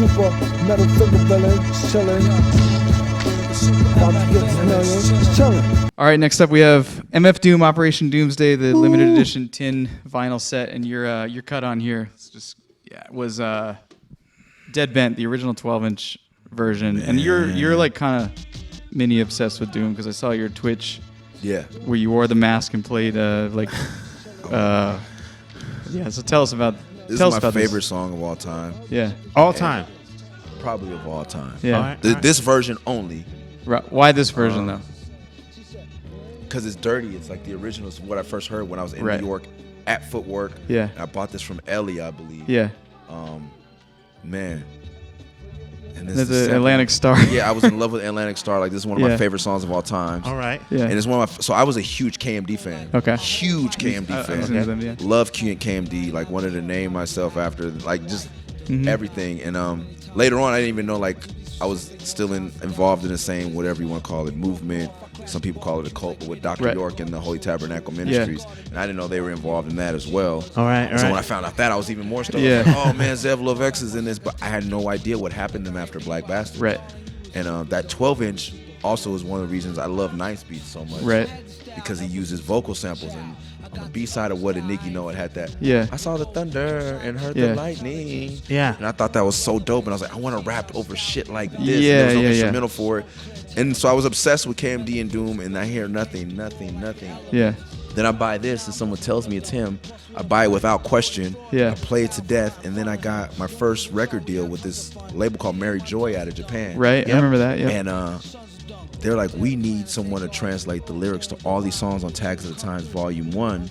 super metal finger villain, chillin'. About to get this million, chillin'. All right, next up we have MF Doom Operation Doomsday, the limited edition tin vinyl set, and your cut on here was Dead Bent, the original 12-inch version, Man. and you're like kind of mini obsessed with Doom because I saw your Twitch, where you wore the mask and played So tell us about. This is my favorite song of all time. Yeah, all time, probably of all time. Yeah, all right. This version only. Right. Why this version though? Because it's dirty. It's like the original is what I first heard when I was in New York at Footwork. Yeah. And I bought this from Ellie, I believe. Yeah. Man. And this is Atlantic Star. Yeah, I was in love with Atlantic Star. Like, this is one of my favorite songs of all time. All right. Yeah. And it's one of my. So I was a huge KMD fan. Okay. Huge KMD fan. Love KMD. Like, wanted to name myself after, like, just everything. And later on, I didn't even know, like, I was still involved in the same, whatever you want to call it, movement. Some people call it a cult, but with Dr. York and the Holy Tabernacle Ministries. And I didn't know they were involved in that as well. All right. So when I found out that, I was even more stoked. Like, oh, man, Zev Love X is in this. But I had no idea what happened to him after Black Bastard. Right. And that 12-inch also is one of the reasons I love Nice Beats so much. Right. Because he uses vocal samples. And on the B-side of What Did Nicky Know, it had that. Yeah. I saw the thunder and heard the lightning. Yeah. And I thought that was so dope. And I was like, I want to rap over shit like this. Yeah, and there was no instrumental for it. And so I was obsessed with KMD and Doom, and I hear nothing. Yeah. Then I buy this, and someone tells me it's him. I buy it without question. Yeah. I play it to death, and then I got my first record deal with this label called Mary Joy out of Japan. Right. I remember that. Yeah. And they're like, we need someone to translate the lyrics to all these songs on Tags of the Times Volume 1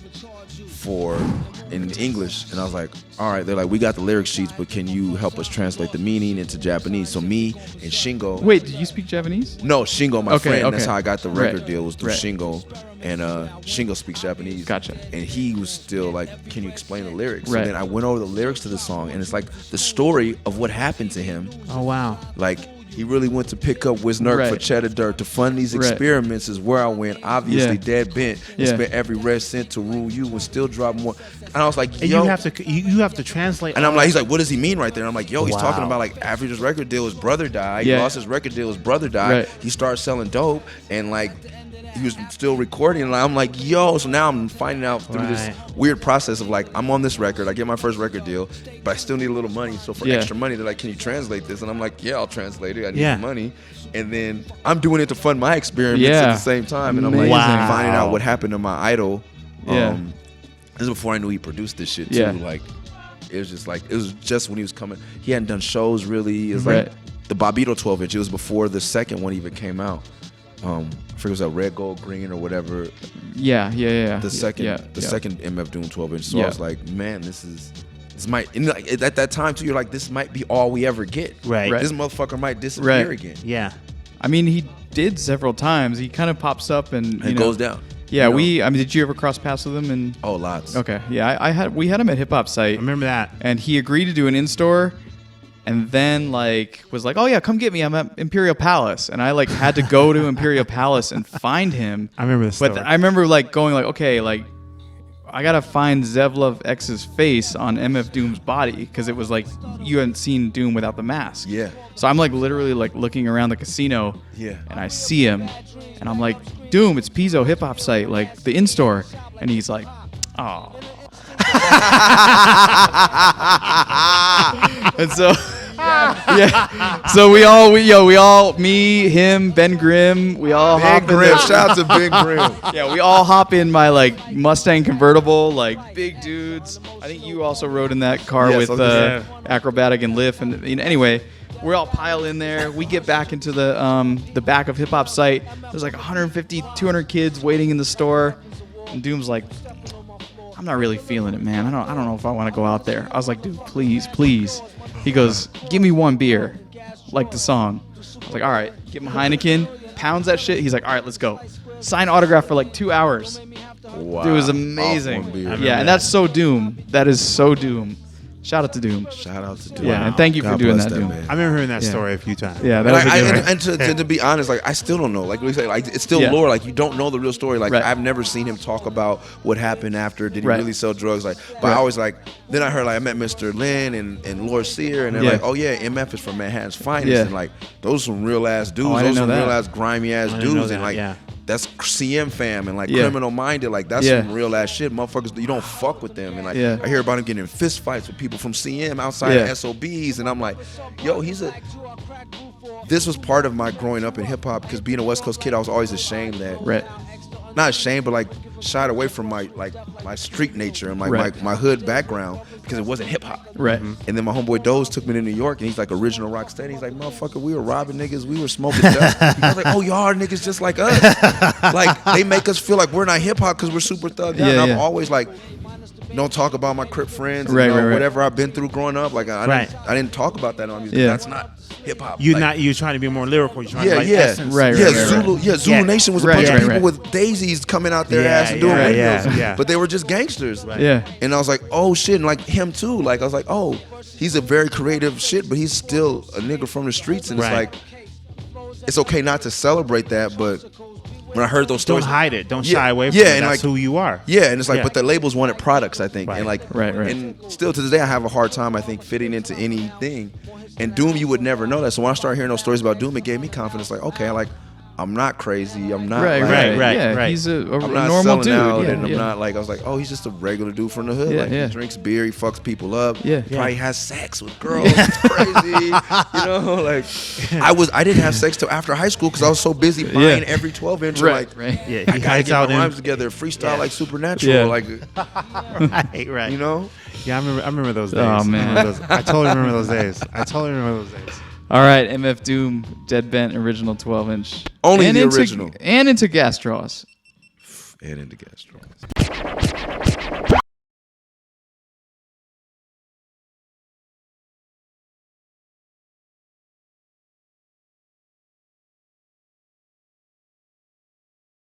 in English. And I was like, all right. They're like, we got the lyric sheets, but can you help us translate the meaning into Japanese? So me and Shingo. Wait, did you speak Japanese? No, Shingo, my friend. Okay. That's how I got the record deal, was through Shingo. And Shingo speaks Japanese. Gotcha. And he was still like, can you explain the lyrics? Right. And then I went over the lyrics to the song, and it's like the story of what happened to him. Oh, wow. Like, he really went to pick up Wisnurk for cheddar dirt. To fund these experiments is where I went. Obviously, Dead Bent. And spent every red cent to rule you and still drop more. And I was like, yo. And you have to translate. And I'm like, he's like, what does he mean right there? And I'm like, yo, he's talking about, like, after his record deal, his brother died. He lost his record deal, his brother died. Right. He started selling dope, and, like, he was still recording. And I'm like, yo. So now I'm finding out through this weird process of, like, I'm on this record. I get my first record deal, but I still need a little money. So for extra money, they're like, can you translate this? And I'm like, yeah, I'll translate it. I need the money. And then I'm doing it to fund my experiments at the same time. And I'm like, finding out what happened to my idol. This is before I knew he produced this shit too. Like, it was just when he was coming. He hadn't done shows really. It was like the Bobbito 12-inch. It was before the second one even came out. I forget it was a red, gold, green or whatever. Yeah. The second MF Doom 12-inch. So I was like, man, this might, and like, at that time too, you're like, this might be all we ever get. Right. This motherfucker might disappear again. Yeah. I mean, he did several times. He kind of pops up and goes down. Yeah, I mean, did you ever cross paths with him? And lots. Okay, yeah, we had him at Hip Hop Site. I remember that. And he agreed to do an in-store, and then was like, oh yeah, come get me. I'm at Imperial Palace, and I had to go to Imperial Palace and find him. I remember this story. But I remember going okay, I gotta find Zev Love X's face on MF Doom's body, because it was like you hadn't seen Doom without the mask. Yeah. So I'm literally looking around the casino. Yeah. And I see him, and I'm like, Doom, it's Pizzo Hip Hop Site, the in-store. And he's like, oh. And so, so we all, me, him, Ben Grimm, we all hop in. Shout out to Ben Grimm. Yeah, we all hop in my Mustang convertible, big dudes. I think you also rode in that car with Acrobatic and Lift, and anyway, we all pile in there. We get back into the back of Hip Hop Site. There's 150, 200 kids waiting in the store, and Doom's like, I'm not really feeling it, man. I don't know if I want to go out there. I was like, dude, please. He goes, give me one beer, like the song. I was like, all right, give him a Heineken, pounds that shit. He's like, all right, let's go. Sign autograph for 2 hours. Wow. It was amazing. Yeah, and that's so Doom. That is so Doom. Shout out to Doom. Shout out to Doom. Yeah, and thank you for God doing bless that, Doom. man. I remember hearing that Yeah. story a few times. Yeah, that And, was a good one. and to be honest, like I still don't know. Like we say, like it's still Yeah. lore. Like you don't know the real story. Like Right. I've never seen him talk about what happened after. Did he Right. really sell drugs? Like, but Right. I always like. Then I heard like I met Mr. Lynn and Lord Sear, and they're Yeah. like, oh yeah, MF is from Manhattan's finest, Yeah. and like those some real ass dudes. Oh, I those didn't some know real that. ass grimy ass didn't know dudes, that, and like yeah. that's CM fam and like Yeah. Criminal Minded. Like that's Yeah. some real ass shit. Motherfuckers, you don't fuck with them. And like Yeah. I hear about him getting in fist fights with people from CM outside Yeah. of SOBs, and I'm like, yo, this was part of my growing up in hip hop because being a West Coast kid, I was always ashamed that, Right. not ashamed, but like shied away from my street nature and like Right. my hood background because it wasn't hip hop. Right. And then my homeboy Doze took me to New York and he's like original rock steady. He's like, motherfucker, we were robbing niggas, we were smoking stuff. I was like, oh, y'all are niggas just like us. Like they make us feel like we're not hip hop because we're super thugged out. Yeah, And yeah. I'm always like, don't talk about my Crip friends, and, Right, you know, right, right. whatever I've been through growing up. Like I Right. didn't talk about that on music. Yeah. That's not hip hop. You're Like, not. You're trying to be more lyrical. You're trying to like yeah, essence. Right, yeah, right, right, Zulu, right. yeah, Zulu Yeah. Nation was a Right, bunch right, of people right. with daisies coming out their Yeah, ass and doing yeah, videos, yeah, yeah. but they were just gangsters. Right. Yeah. And I was like, oh shit, and like him too. Like I was like, oh, he's a very creative shit, but he's still a nigga from the streets, and Right. it's like, it's okay not to celebrate that, but when I heard those Don't stories, hide it. Don't Yeah, shy away from yeah, it. and That's like- who you are. yeah, and it's like, Yeah. but the labels wanted products, I think, Right. and like, Right, right. and still to this day, I have a hard time, I think, fitting into anything. And Doom, you would never know that. So when I started hearing those stories about Doom, it gave me confidence. Like, okay, like I'm not crazy. I'm not Right, like, right, right, yeah, right. he's a I'm not normal selling dude. out, Yeah, and I'm yeah. not like I was like, oh, he's just a regular dude from the hood. Yeah, Like yeah. he drinks beer, he fucks people up. Yeah. Probably has sex with girls. It's crazy, you know. Like I didn't have sex till after high school because I was so busy buying every 12-inch. Right, Like, right. Yeah. I He gotta hides get out my in. rhymes together, freestyle like Supernatural, Yeah. like Right. Right. you know. Yeah. I remember those days. Oh, man. I totally remember those days. I totally remember those days. All right, MF Doom, Dead Bent, original 12-inch. Only and the into, original. And into gas draws. And into gas.